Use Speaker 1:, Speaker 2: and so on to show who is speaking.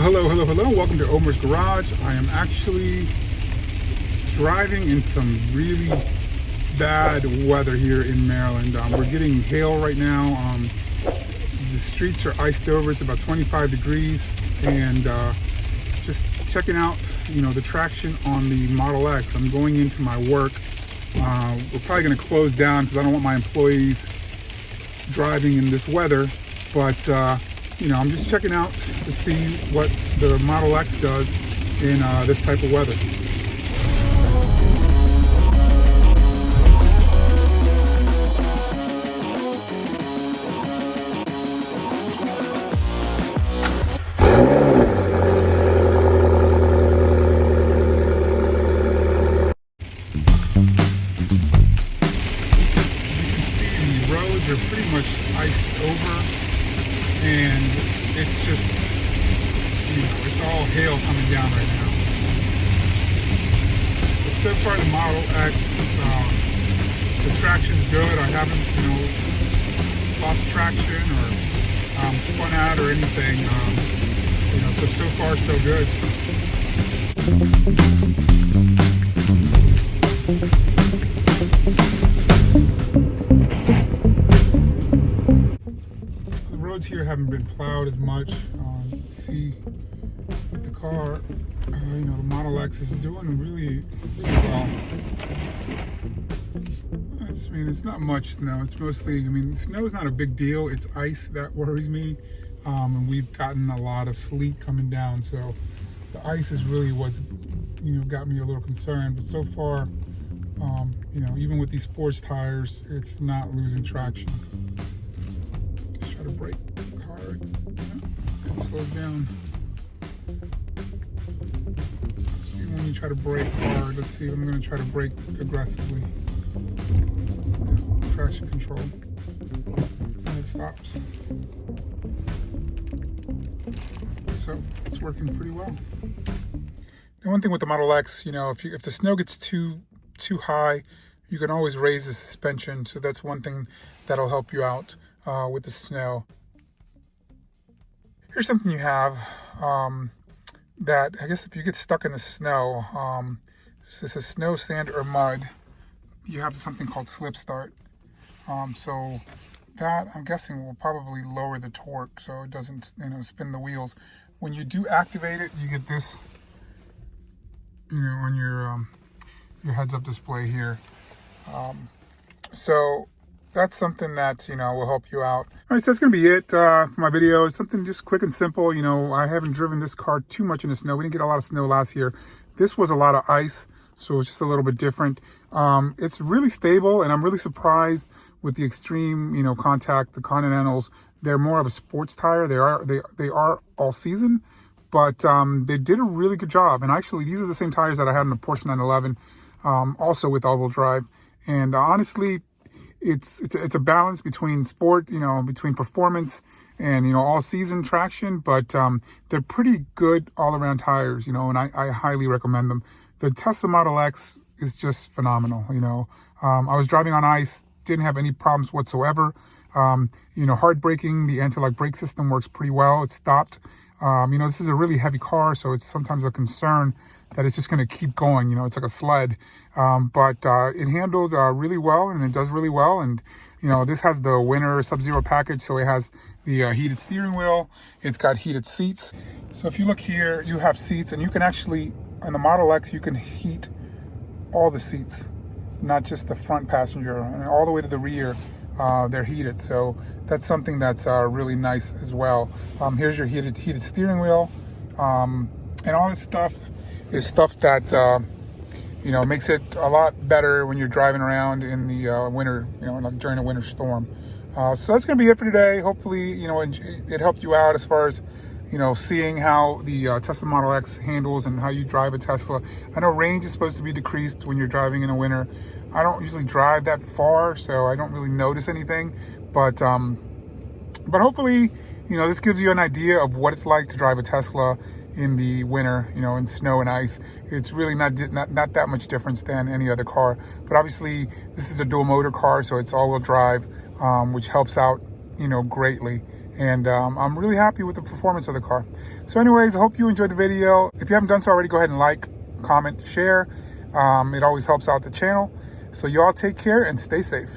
Speaker 1: Hello. Welcome to Omer's Garage. I am actually driving in some really bad weather here in Maryland. We're getting hail right now. The streets are iced over. It's about 25 degrees, and just checking out, the traction on the Model X. I'm going into my work. We're probably going to close down because I don't want my employees driving in this weather, but I'm just checking out to see what the Model X does in this type of weather. Are pretty much iced over, and it's just, it's all hail coming down right now. But so far the Model X, the traction's good. I haven't, lost traction or spun out or anything. So far so good. Here haven't been plowed as much. You can see with the car, the Model X is doing really well. It's not much snow. It's mostly, snow is not a big deal. It's ice that worries me. And we've gotten a lot of sleet coming down. So the ice is really what's, got me a little concerned. But so far, even with these sports tires, it's not losing traction. Just try to brake hard. It slows down. Even when you try to brake hard, let's see, I'm going to try to brake aggressively. Traction control. And it stops. So it's working pretty well. And one thing with the Model X, if the snow gets too high, you can always raise the suspension. So that's one thing that'll help you out with the snow. Here's something you have that I guess if you get stuck in the snow, if this is snow, sand, or mud, you have something called slip start. So that, I'm guessing, will probably lower the torque so it doesn't spin the wheels. When you do activate it, you get this on your heads-up display here. So that's something that, will help you out. All right, so that's going to be it for my video. It's something just quick and simple. I haven't driven this car too much in the snow. We didn't get a lot of snow last year. This was a lot of ice, so it's just a little bit different. It's really stable, and I'm really surprised with the extreme, contact, the Continentals. They're more of a sports tire. They are all season, but they did a really good job. And actually, these are the same tires that I had in the Porsche 911, also with all-wheel drive. And honestly, it's a balance between sport, between performance and, all season traction, but they're pretty good all around tires, and I highly recommend them. The Tesla Model X is just phenomenal. I was driving on ice, didn't have any problems whatsoever. Hard braking, the anti-lock brake system works pretty well. It stopped. This is a really heavy car, so it's sometimes a concern that it's just going to keep going. It's like a sled. But it handled really well, and it does really well. And, this has the winter Sub-Zero package. So it has the heated steering wheel. It's got heated seats. So if you look here, you have seats, and you can actually, on the Model X, you can heat all the seats, not just the front passenger, and all the way to the rear. They're heated. So that's something that's really nice as well. Here's your heated steering wheel. And all this stuff is stuff that, makes it a lot better when you're driving around in the winter, like during a winter storm. So that's going to be it for today. Hopefully, it helped you out as far as, seeing how the Tesla Model X handles and how you drive a Tesla. I know range is supposed to be decreased when you're driving in the winter. I don't usually drive that far, so I don't really notice anything. But hopefully, this gives you an idea of what it's like to drive a Tesla in the winter, in snow and ice. It's really not that much difference than any other car. But obviously, this is a dual motor car, so it's all-wheel drive, which helps out, greatly. And I'm really happy with the performance of the car. So anyways, I hope you enjoyed the video. If you haven't done so already, go ahead and like, comment, share. It always helps out the channel. So you all take care and stay safe.